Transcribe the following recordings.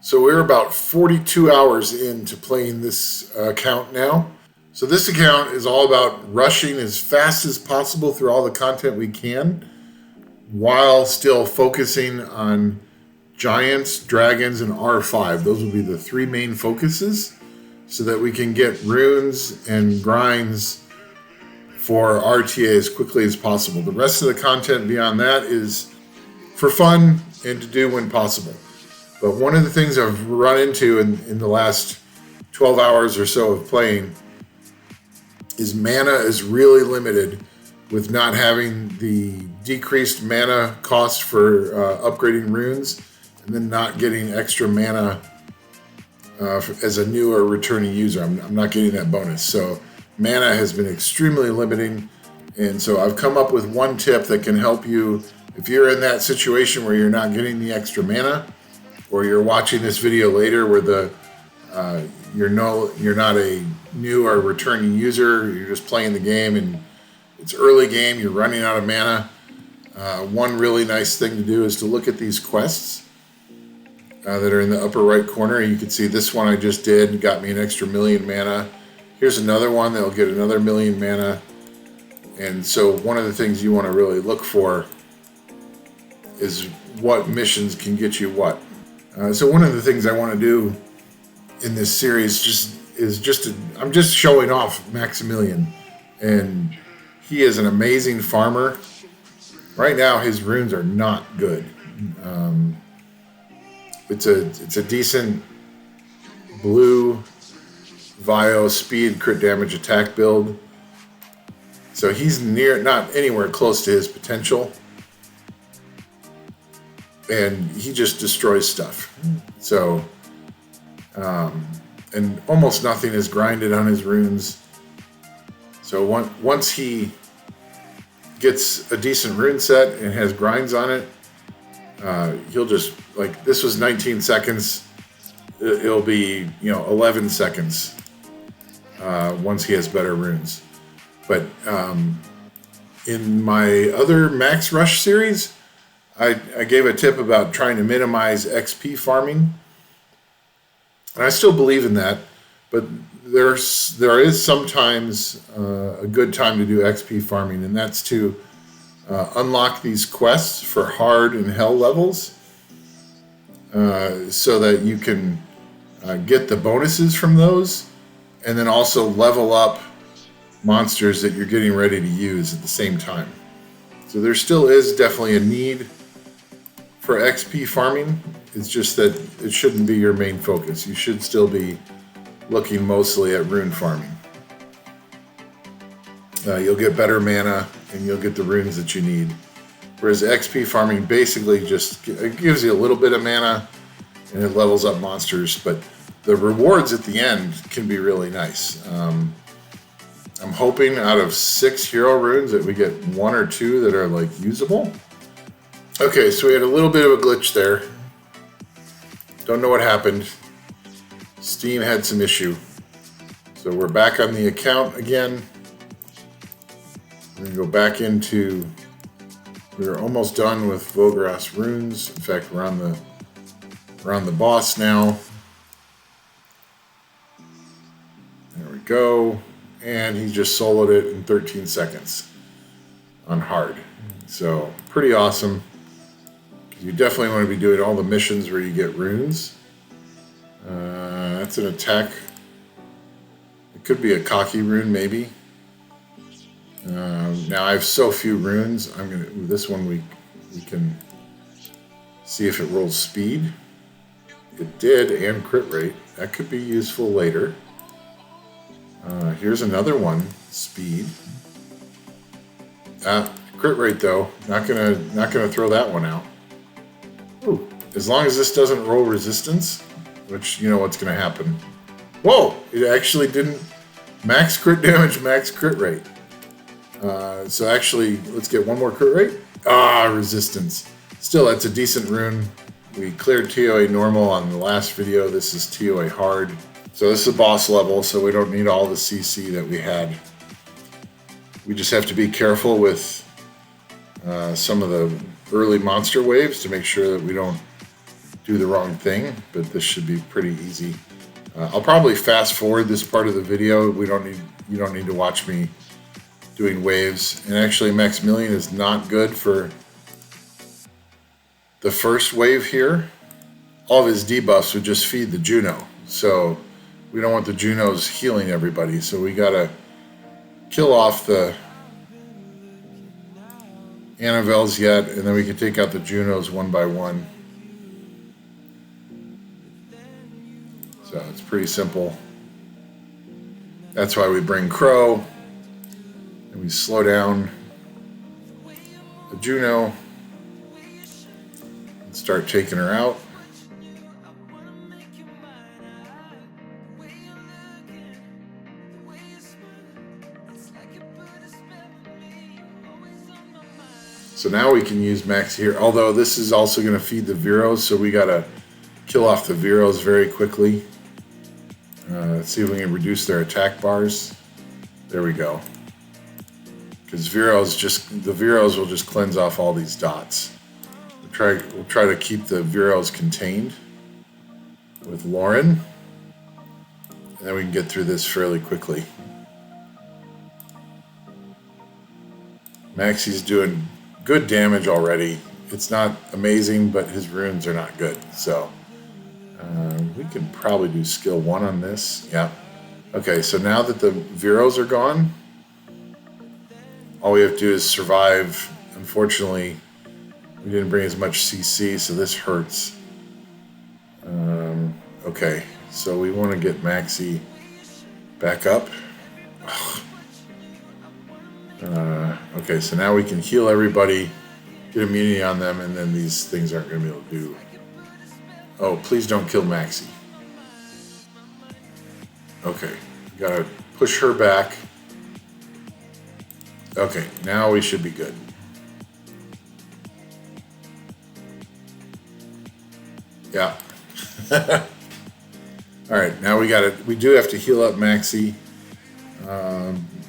So we're about 42 hours into playing this account now. So this account is all about rushing as fast as possible through all the content we can, while still focusing on giants, dragons, and R5. Those will be the three main focuses, so that we can get runes and grinds for RTA as quickly as possible. The rest of the content beyond that is for fun and to do when possible. But one of the things I've run into in the last 12 hours or so of playing is mana is really limited with not having the decreased mana cost for upgrading runes, and then not getting extra mana as a new or returning user. I'm not getting that bonus. So mana has been extremely limiting. And so I've come up with one tip that can help you if you're in that situation where you're not getting the extra mana, or you're watching this video later where you're not a new or returning user, you're just playing the game and it's early game, you're running out of mana. One really nice thing to do is to look at these quests that are in the upper right corner. You can see this one I just did, got me an extra 1,000,000 mana. Here's another one that'll get another 1,000,000 mana. And so one of the things you want to really look for is what missions can get you what. So one of the things I want to do in this series I'm just showing off Maximillian, and he is an amazing farmer. Right now his runes are not good. It's a decent blue Vio speed crit damage attack build. So he's not anywhere close to his potential. And he just destroys stuff. So, and almost nothing is grinded on his runes. So once he gets a decent rune set and has grinds on it, he'll just, like, this was 19 seconds. It'll be, 11 seconds once he has better runes. But in my other MaxRush series, I gave a tip about trying to minimize XP farming, and I still believe in that, but there is sometimes a good time to do XP farming, and that's to unlock these quests for hard and hell levels, so that you can get the bonuses from those, and then also level up monsters that you're getting ready to use at the same time. So there still is definitely a need for XP farming. It's just that it shouldn't be your main focus. You should still be looking mostly at rune farming. You'll get better mana and you'll get the runes that you need. Whereas XP farming basically just it gives you a little bit of mana and it levels up monsters, but the rewards at the end can be really nice. I'm hoping out of 6 hero runes that we get 1 or 2 that are like usable. Okay, so we had a little bit of a glitch there. Don't know what happened. Steam had some issue. So we're back on the account again. We're gonna go back into, we're almost done with Vogras runes. In fact, we're on the boss now. There we go. And he just soloed it in 13 seconds on hard. So pretty awesome. You definitely want to be doing all the missions where you get runes. That's an attack. It could be a cocky rune, maybe. Now I have so few runes. This one we can see if it rolls speed. It did, and crit rate. That could be useful later. Here's another one, speed. Crit rate though, not gonna throw that one out. Ooh, as long as this doesn't roll resistance, which you know what's gonna happen. Whoa, it actually didn't. Max crit damage, max crit rate. So actually, let's get one more crit rate. Resistance. Still, that's a decent rune. We cleared TOA normal on the last video. This is TOA hard. So this is a boss level, so we don't need all the CC that we had. We just have to be careful with some of the early monster waves to make sure that we don't do the wrong thing, but this should be pretty easy. I'll probably fast forward this part of the video. You don't need to watch me doing waves. And actually, Maximillian is not good for the first wave here. All of his debuffs would just feed the Juno. So we don't want the Junos healing everybody. So we gotta kill off the Annabelles yet, and then we can take out the Junos one by one. So it's pretty simple. That's why we bring Crow, and we slow down the Juno and start taking her out. So now we can use Maxi here, although this is also going to feed the Viros, so we got to kill off the Viros very quickly. Let's see if we can reduce their attack bars. There we go. Because the Viros will just cleanse off all these dots. We'll try to keep the Viros contained with Lauren, and then we can get through this fairly quickly. Maxi's doing good damage already. It's not amazing, but his runes are not good. So we can probably do skill 1 on this. Yeah. Okay, so now that the Viros are gone, all we have to do is survive. Unfortunately, we didn't bring as much CC, so this hurts. Okay, so we want to get Maxi back up. Okay, so now we can heal everybody, get immunity on them, and then these things aren't going to be able to do. Oh, please don't kill Maxi. Okay, we gotta push her back. Okay, now we should be good. Yeah. Alright, now we do have to heal up Maxi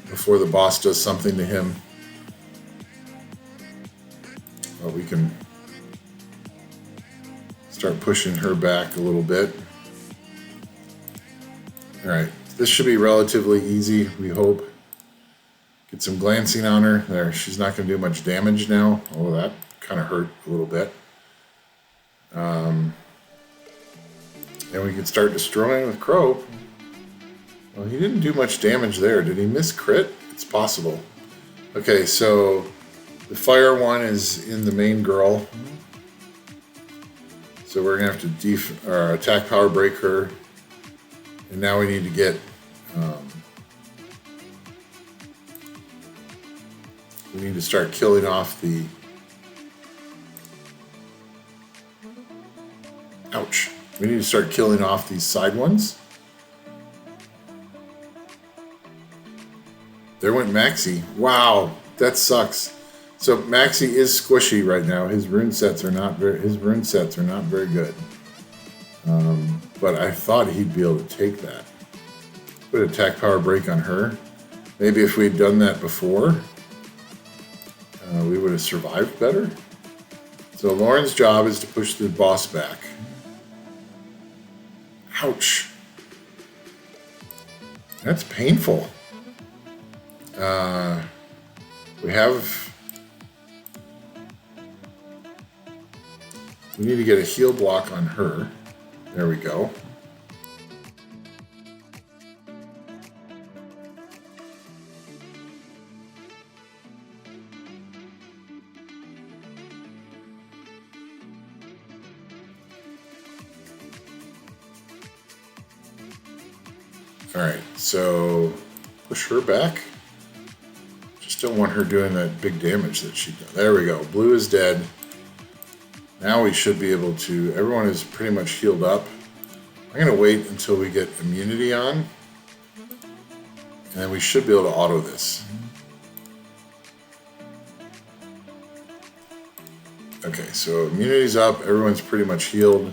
before the boss does something to him. But we can start pushing her back a little bit. Alright, this should be relatively easy, we hope. Get some glancing on her. There, she's not going to do much damage now. Oh, that kind of hurt a little bit. And we can start destroying with Crow. Well, he didn't do much damage there. Did he miss crit? It's possible. Okay, so the fire one is in the main girl. So we're going to have to attack power break her. And now we need to get we need to start killing off the ouch. We need to start killing off these side ones. There went Maxi. Wow, that sucks. So Maxi is squishy right now. His rune sets are not very good. But I thought he'd be able to take that. Put attack power break on her. Maybe if we'd done that before, we would have survived better. So Lauren's job is to push the boss back. Ouch. That's painful. We need to get a heal block on her. There we go. Alright, so push her back. Just don't want her doing that big damage that she did. There we go. Blue is dead. Now we should be able to... Everyone is pretty much healed up. I'm going to wait until we get immunity on. And then we should be able to auto this. Okay, so immunity's up. Everyone's pretty much healed.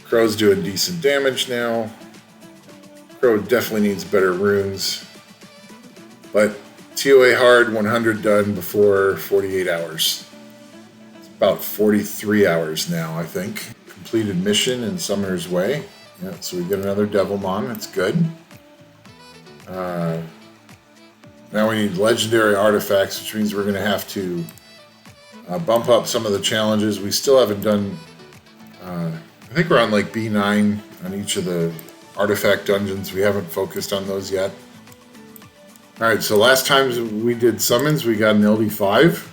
Crow's doing decent damage now. Pro definitely needs better runes. But TOA hard 100 done before 48 hours. It's about 43 hours now, I think. Completed mission in Summoner's Way. Yeah, so we get another Devilmon. That's good. Now we need legendary artifacts, which means we're going to have to bump up some of the challenges. We still haven't done... I think we're on like B9 on each of the artifact dungeons. We haven't focused on those yet. Alright, so last time we did summons, we got an LD5.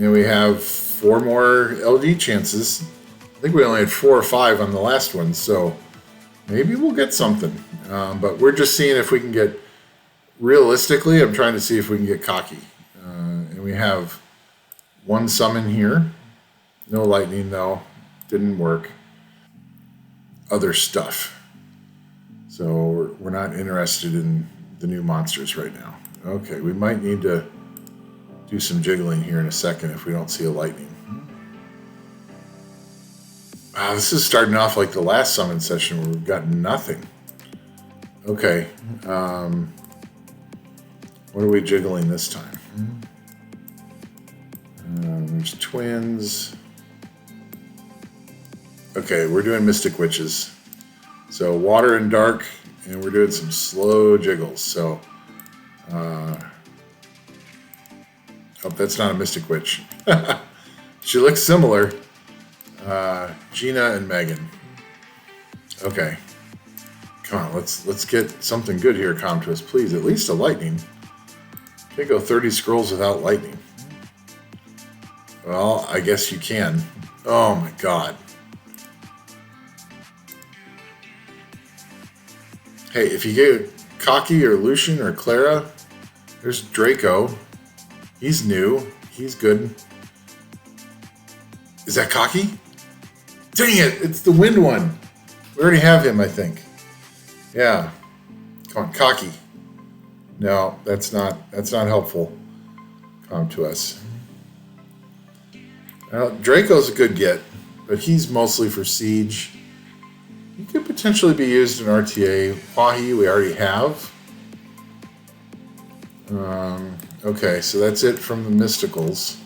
And we have 4 more LD chances. I think we only had 4 or 5 on the last one, so maybe we'll get something. But we're just seeing if we can get... Realistically, I'm trying to see if we can get cocky. And we have 1 summon here. No lightning, though. Didn't work. Other stuff. So we're not interested in the new monsters right now. Okay, we might need to do some jiggling here in a second if we don't see a lightning. Wow, this is starting off like the last summon session where we've got nothing. Okay. What are we jiggling this time? There's twins. Okay, we're doing Mystic Witches. So water and dark, and we're doing some slow jiggles. So, oh, that's not a Mystic Witch. She looks similar. Gina and Megan. Okay. Come on, let's get something good here, Comtwist. Please, at least a lightning. Can't go 30 scrolls without lightning. Well, I guess you can. Oh my god. Hey, if you get Cocky or Lucian or Clara, there's Draco. He's new. He's good. Is that Cocky? Dang it! It's the wind one. We already have him, I think. Yeah. Come on, Cocky. No, that's not helpful. Come to us. Draco's a good get, but he's mostly for siege. He could potentially be used in RTA. Wahi we already have. Okay, so that's it from the Mysticals.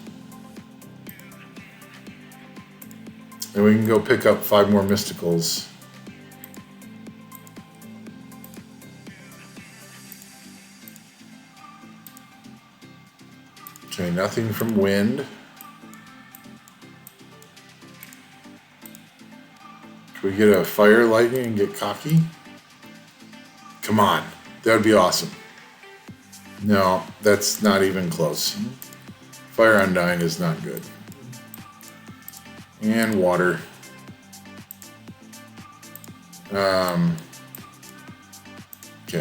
And we can go pick up 5 more Mysticals. Okay, nothing from wind. Can we get a fire lightning and get Cocky? Come on, that would be awesome. No, that's not even close. Fire Undying is not good. And water. Okay,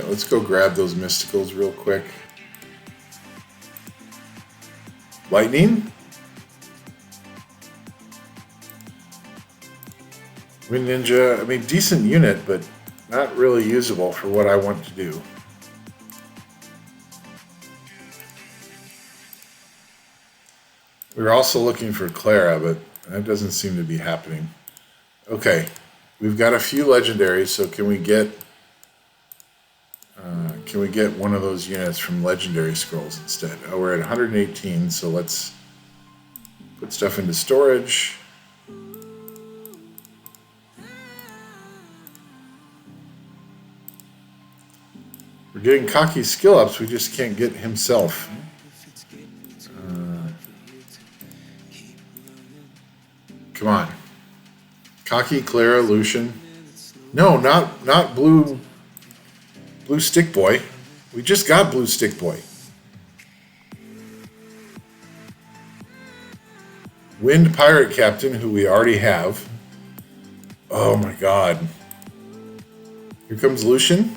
let's go grab those Mysticals real quick. Lightning? Wind Ninja, I mean, decent unit, but not really usable for what I want to do. We were also looking for Clara, but that doesn't seem to be happening. Okay, we've got a few legendaries, so can we get one of those units from legendary scrolls instead? Oh, we're at 118, so let's put stuff into storage. We're getting Cocky skill ups, we just can't get himself. Come on. Cocky, Clara, Lucian. No, not Blue Stick Boy. We just got Blue Stick Boy. Wind Pirate Captain, who we already have. Oh my god. Here comes Lucian.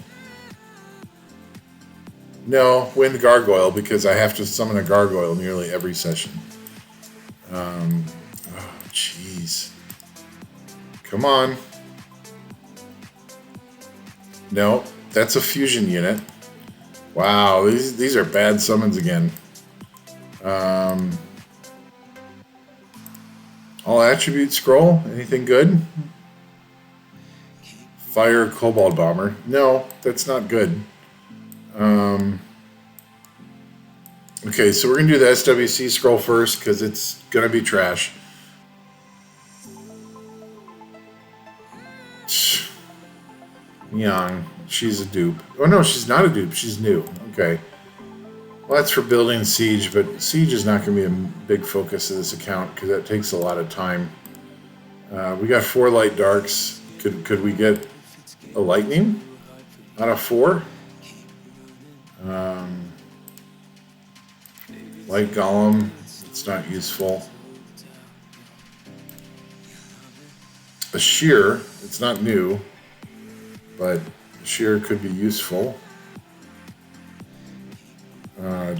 No, Wind Gargoyle, because I have to summon a Gargoyle nearly every session. Oh, jeez. Come on. No, that's a fusion unit. Wow, these are bad summons again. All attribute scroll. Anything good? Fire Cobalt Bomber. No, that's not good. Okay, so we're going to do the SWC scroll first because it's going to be trash. Young. She's a dupe. Oh, no, she's not a dupe. She's new. Okay. Well, that's for building Siege, but Siege is not going to be a big focus of this account because that takes a lot of time. We got 4 Light Darks. Could we get a Lightning out of 4? Light Golem. It's not useful. A Shear. It's not new, but a Shear could be useful.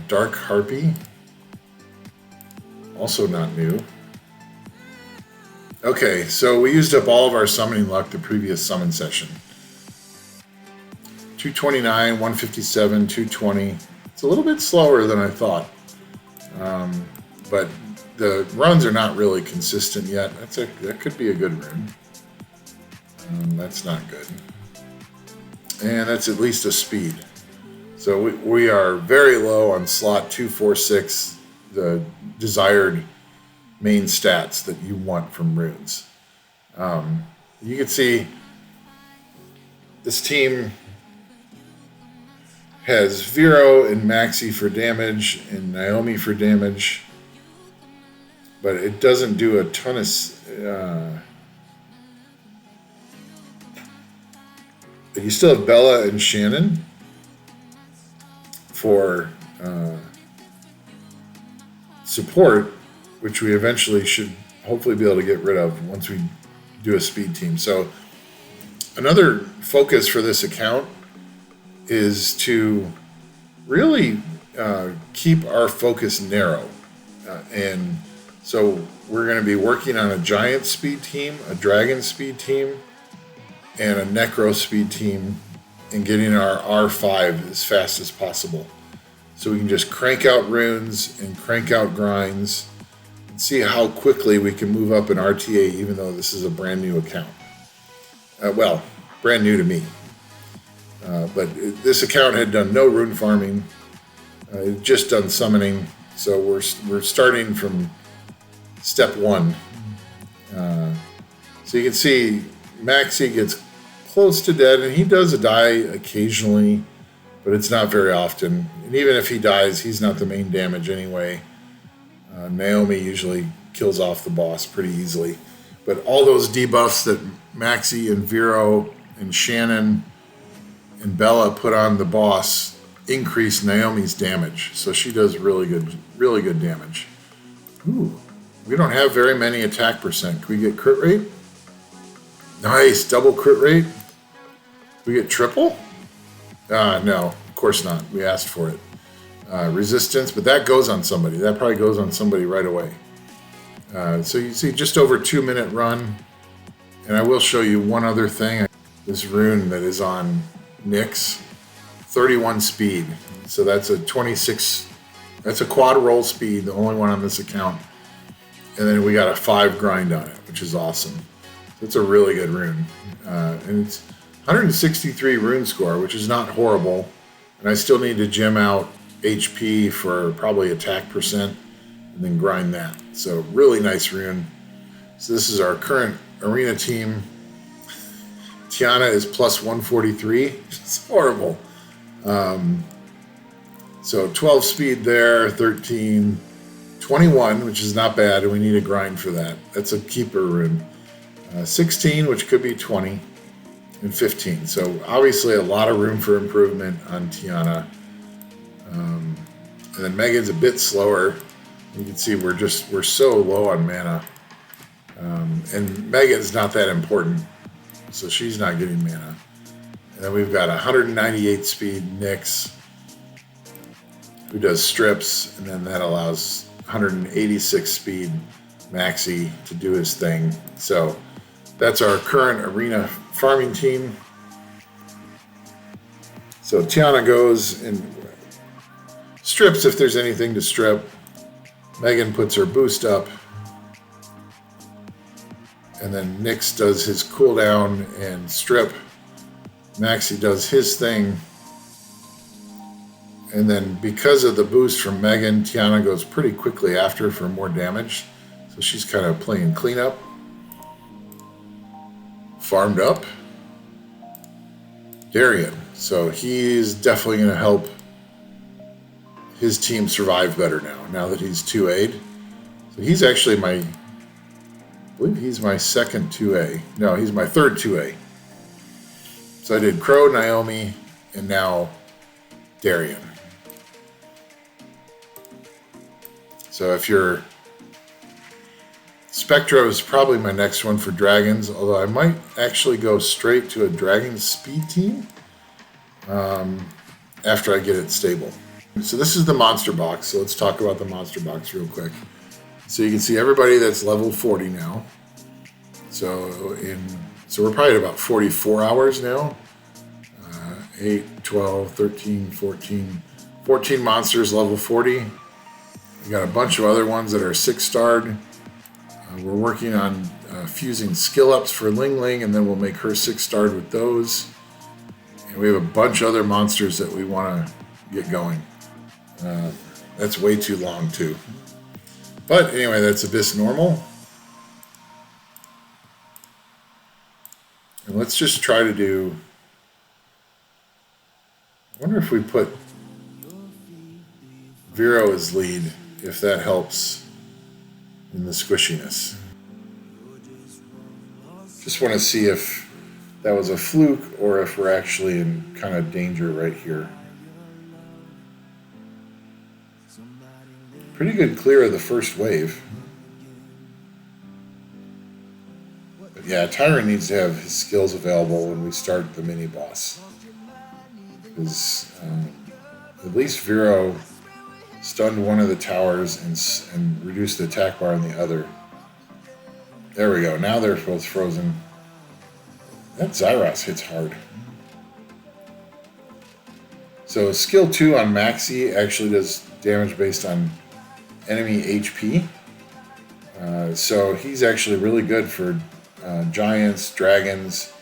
Dark Harpy, also not new. Okay, so we used up all of our summoning luck the previous summon session. 229, 157, 220. It's a little bit slower than I thought, but the runs are not really consistent yet. That could be a good run. That's not good, and that's at least a speed. So we are very low on slot 246, the desired main stats that you want from runes. You can see this team has Vero and Maxi for damage and Naomi for damage, but it doesn't do a ton of... you still have Bella and Shannon for support, which we eventually should hopefully be able to get rid of once we do a speed team. So another focus for this account is to really keep our focus narrow. And so we're going to be working on a giant speed team, a dragon speed team, and a necro speed team, and getting our R5 as fast as possible. So we can just crank out runes and crank out grinds and see how quickly we can move up in RTA, even though this is a brand new account. Well, brand new to me. But this account had done no rune farming. It just done summoning. So we're starting from step 1. So you can see Maxi gets close to dead, and he does die occasionally, but it's not very often. And even if he dies, he's not the main damage anyway. Naomi usually kills off the boss pretty easily. But all those debuffs that Maxi and Vero and Shannon and Bella put on the boss increase Naomi's damage. So she does really good damage. Ooh, we don't have very many attack percent. Can we get crit rate? Nice, double crit rate. We get triple? No, of course not. We asked for it. Resistance, but that goes on somebody. That probably goes on somebody right away. So you see just over 2-minute run. And I will show you one other thing. This rune that is on Nyx, 31 speed. So that's a 26, that's a quad roll speed, the only one on this account. And then we got a 5 grind on it, which is awesome. It's a really good rune. And it's 163 rune score, which is not horrible. And I still need to gem out HP for probably attack percent and then grind that. So really nice rune. So this is our current arena team. Tiana is plus 143. It's horrible. So 12 speed there, 13, 21, which is not bad, and we need a grind for that. That's a keeper rune. 16, which could be 20, and 15. So obviously a lot of room for improvement on Tiana. And then Megan's a bit slower. You can see we're so low on mana. And Megan's not that important, so she's not getting mana. And then we've got 198 speed Nyx, who does strips, and then that allows 186 speed Maxi to do his thing. So that's our current arena farming team. So Tiana goes and strips if there's anything to strip. Megan puts her boost up. And then Nyx does his cooldown and strip. Maxi does his thing. And then because of the boost from Megan, Tiana goes pretty quickly after for more damage. So she's kind of playing cleanup. Farmed up. Darion. So he's definitely going to help his team survive better now that he's 2A'd. So he's actually I believe he's my second 2A. No, he's my third 2A. So I did Crow, Naomi, and now Darion. So if you're Spectro is probably my next one for dragons, although I might actually go straight to a dragon speed team after I get it stable. So this is the monster box. So let's talk about the monster box real quick. So you can see everybody that's level 40 now. So we're probably at about 44 hours now. 8, 12, 13, 14 monsters level 40. We got a bunch of other ones that are 6-starred. We're working on fusing skill ups for Ling Ling, and then we'll make her 6-starred with those. And we have a bunch of other monsters that we want to get going. That's way too long too. But anyway, that's Abyss Normal. And let's just try to do... I wonder if we put Vero as lead, if that helps in the squishiness. Just want to see if that was a fluke or if we're actually in kind of danger right here. Pretty good clear of the first wave. But yeah, Tyrant needs to have his skills available when we start the mini boss. Because at least Vero stunned one of the towers and reduced the attack bar on the other. There we go. Now they're both frozen. That Zyros hits hard. So skill 2 on Maxi actually does damage based on enemy HP. So he's actually really good for giants, dragons,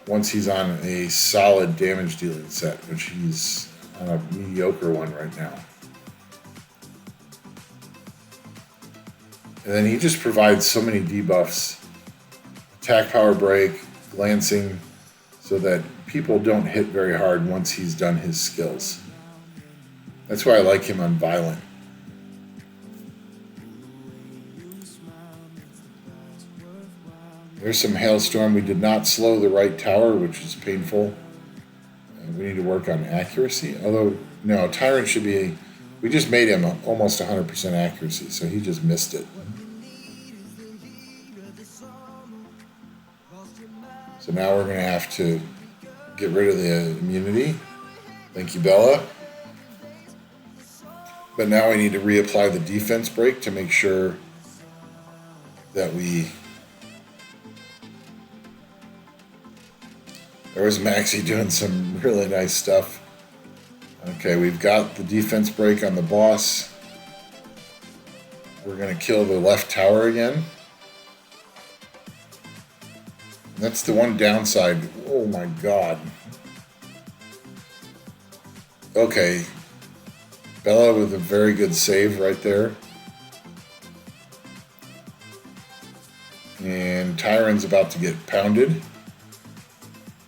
once he's on a solid damage dealing set, which he's on a mediocre one right now. And then he just provides so many debuffs. Attack power break, glancing, so that people don't hit very hard once he's done his skills. That's why I like him on Violent. There's some Hailstorm. We did not slow the right tower, which is painful. We need to work on accuracy. Although, no, Tyrant should be... We just made him almost 100% accuracy, so he just missed it. So now we're going to have to get rid of the immunity. Thank you, Bella. But now we need to reapply the defense break to make sure that we... There was Maxi doing some really nice stuff. Okay, we've got the defense break on the boss. We're going to kill the left tower again. And that's the one downside. Oh my god. Okay. Bella with a very good save right there. And Tyrant's about to get pounded.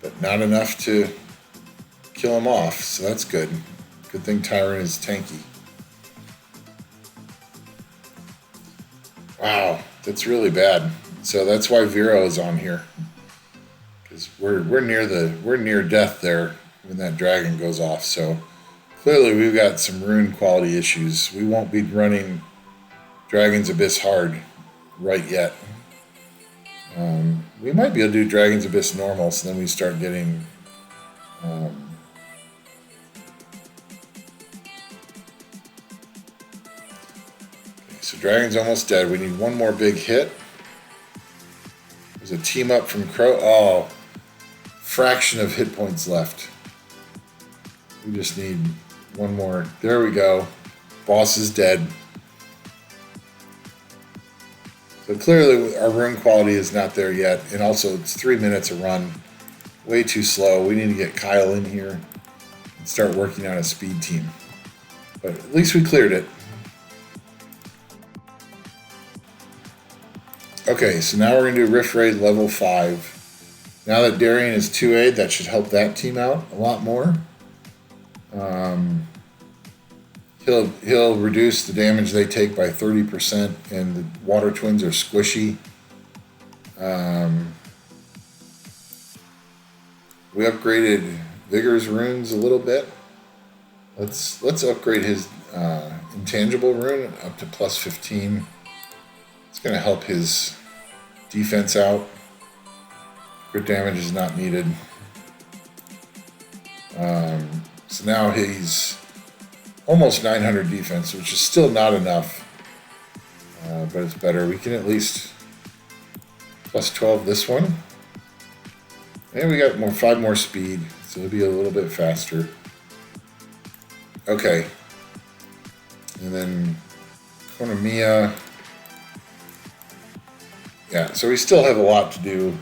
But not enough to kill him off, so that's good. Good thing Tyrant is tanky. Wow, that's really bad. So that's why Vero is on here, because we're near death there when that dragon goes off. So clearly we've got some rune quality issues. We won't be running Dragon's Abyss hard right yet. We might be able to do Dragon's Abyss normal, so then we start getting okay, so Dragon's almost dead. We need one more big hit. There's a team up from Crow. Oh, fraction of hit points left. We just need one more. There we go. Boss is dead. So clearly our rune quality is not there yet, and also it's 3 minutes a run. way too slow. We need to get Kyle in here and start working on a speed team. But at least we cleared it. Okay, so now we're going to do Rift Raid level 5. Now that Darion is 2A, that should help that team out a lot more. He'll reduce the damage they take by 30%, and the water twins are squishy. We upgraded Vigor's runes a little bit. Let's upgrade his intangible rune up to plus 15. It's going to help his defense out. Crit damage is not needed. So now he's almost 900 defense, which is still not enough, but it's better. We can at least plus 12 this one. And we got 5 more speed, so it'll be a little bit faster. Okay. And then Konamiya. Yeah, so we still have a lot to do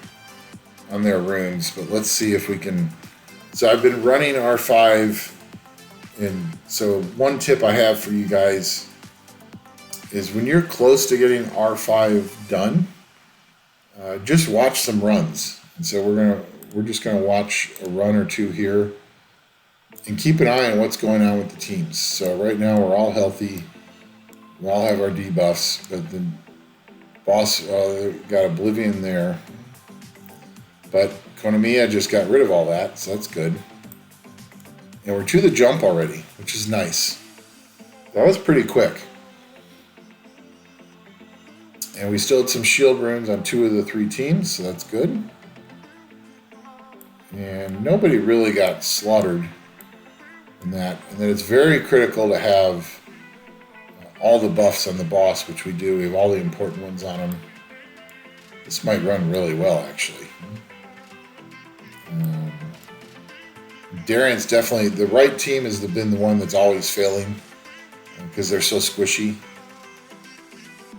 on their runes, but let's see if we can. So I've been running R5, and so one tip I have for you guys is when you're close to getting R5 done, just watch some runs. And so we're just gonna watch a run or two here and keep an eye on what's going on with the teams. So right now we're all healthy, we all have our debuffs, but the boss got Oblivion there. But Konamiya just got rid of all that, so that's good. And we're to the jump already, which is nice. That was pretty quick. And we still had some shield runes on 2 of the 3 teams, so that's good. And nobody really got slaughtered in that. And then it's very critical to have all the buffs on the boss, which we do. We have all the important ones on him. This might run really well, actually. Darion's definitely, the right team has been the one that's always failing because they're so squishy.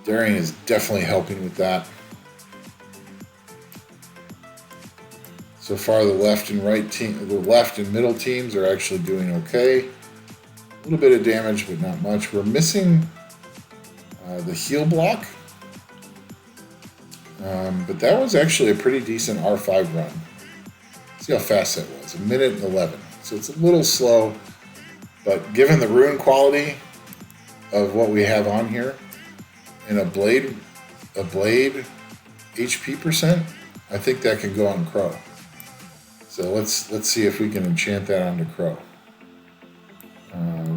Darion is definitely helping with that. So far, the left and right team, the left and middle teams are actually doing okay. A little bit of damage, but not much. We're missing the heal block, but that was actually a pretty decent R5 run. See how fast that was, 1 minute and 11. So it's a little slow, but given the rune quality of what we have on here and a blade HP percent, I think that can go on Crow. So let's see if we can enchant that onto Crow.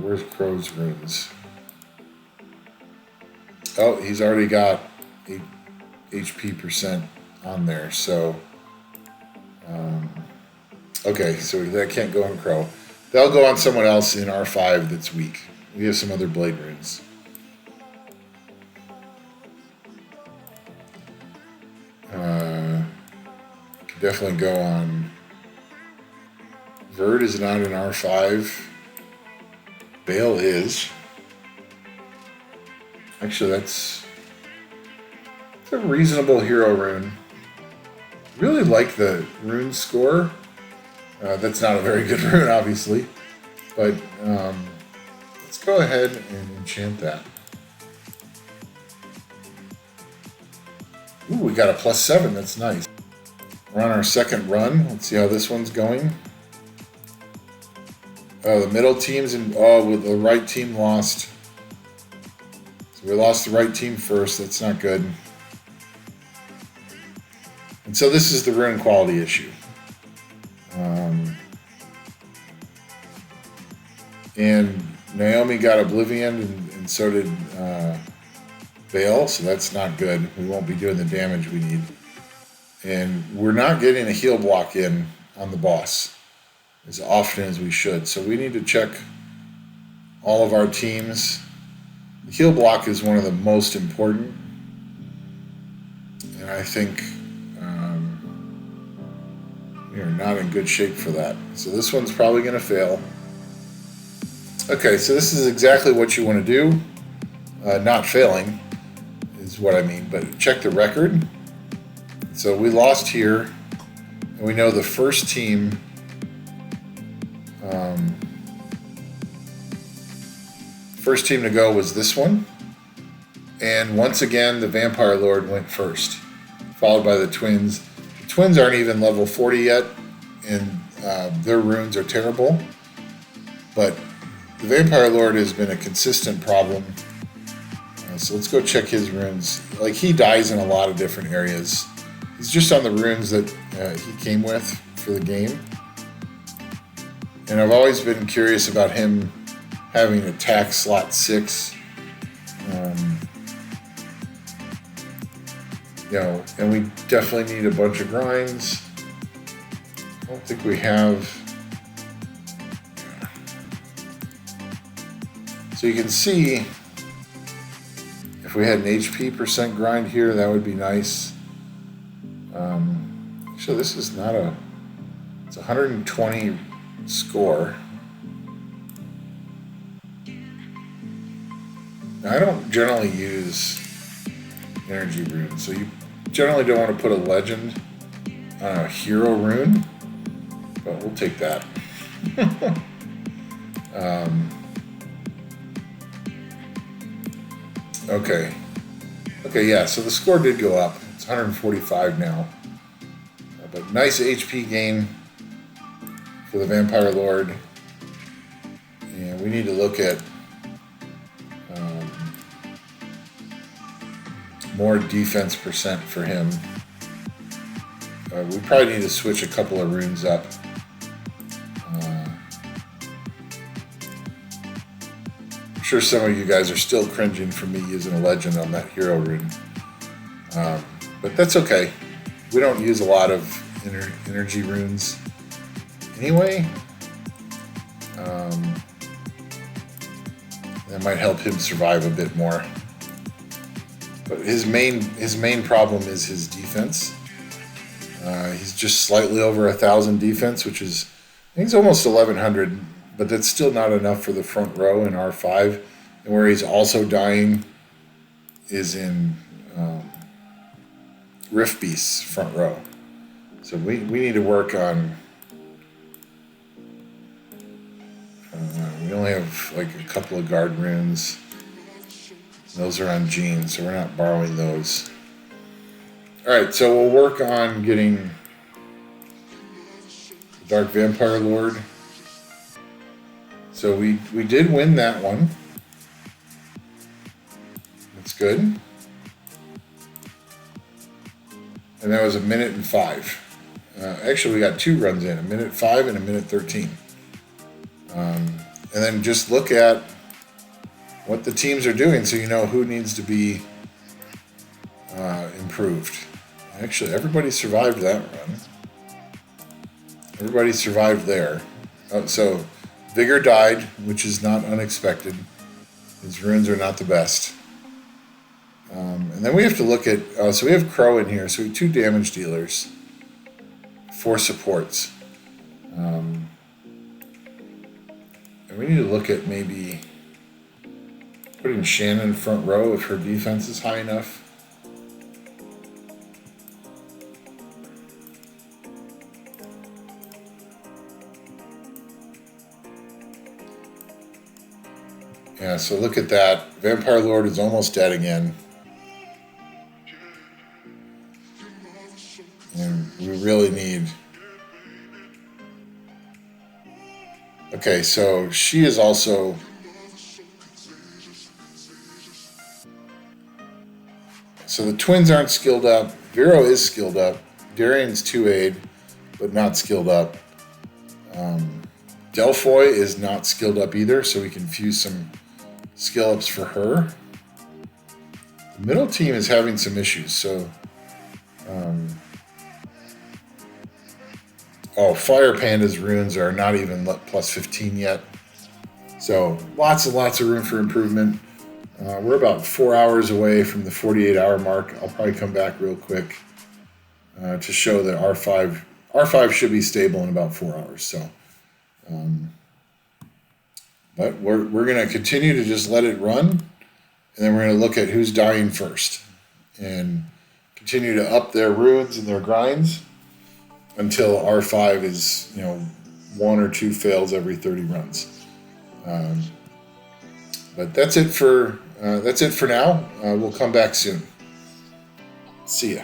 Where's Crow's runes? Oh, he's already got 8 HP percent on there, so okay, so that can't go on Crow. That'll go on someone else in R5 that's weak. We have some other blade runes. Could definitely go on. Verd is not in R5. Bale is. Actually, that's a reasonable hero rune. Really like the rune score. That's not a very good rune, obviously, but let's go ahead and enchant that. Ooh, we got a +7. That's nice. We're on our second run. Let's see how this one's going. The middle teams and the right team lost. So we lost the right team first. That's not good. And so this is the rune quality issue. And Naomi got Oblivion, and so did Bale, so that's not good. We won't be doing the damage we need. And we're not getting a heal block in on the boss as often as we should. So we need to check all of our teams. The heal block is one of the most important. And I think we are not in good shape for that. So this one's probably going to fail. Okay, so this is exactly what you want to do. Not failing is what I mean, but check the record. So we lost here, and And we know the first team to go was this one. And once again, the Vampire Lord went first, followed by the Twins. The Twins aren't even level 40 yet, and their runes are terrible. But the Vampire Lord has been a consistent problem. So let's go check his runes. Like, he dies in a lot of different areas. He's just on the runes that he came with for the game. And I've always been curious about him having attack slot 6. You know, and we definitely need a bunch of grinds. I don't think we have. So you can see if we had an HP percent grind here, that would be nice. So this is not a, it's 120 score. Now, I don't generally use energy runes, so you generally don't want to put a legend on a hero rune, but we'll take that. Okay, yeah, so the score did go up. It's 145 now, but nice HP gain for the Vampire Lord, and we need to look at more defense percent for him. We probably need to switch a couple of runes up. I'm sure some of you guys are still cringing for me using a legend on that hero rune. But that's okay. We don't use a lot of energy runes anyway. That might help him survive a bit more. But his main problem is his defense. He's just slightly over 1,000 defense, which is, I think it's almost 1,100, but that's still not enough for the front row in R5. And where he's also dying is in Rift Beast's front row. So we need to work on, we only have like a couple of guard runes. Those are on Gene, so we're not borrowing those. Alright, so we'll work on getting the Dark Vampire Lord. So we did win that one. That's good. And that was 1:05. Actually, we got 2 runs in, 1:05 and 1:13. And then just look at what the teams are doing so you know who needs to be improved. Actually, everybody survived that run. Everybody survived there. So Vigor died, which is not unexpected. His runes are not the best. And then we have to look at, so we have Crow in here, so we have 2 damage dealers, 4 supports. And we need to look at maybe putting Shannon front row if her defense is high enough. Yeah, so look at that. Vampire Lord is almost dead again. And we really need... Okay, so she is also... So the twins aren't skilled up. Vero is skilled up. Darion's 2-aid, but not skilled up. Delfoy is not skilled up either, so we can fuse some skill ups for her. The middle team is having some issues, so... Fire Panda's runes are not even plus 15 yet. So lots and lots of room for improvement. We're about 4 hours away from the 48-hour mark. I'll probably come back real quick to show that R5 should be stable in about 4 hours. So, but we're going to continue to just let it run, and then we're going to look at who's dying first and continue to up their runes and their grinds. until R5 is, you know, 1 or 2 fails every 30 runs. But that's it for now. We'll come back soon. See ya.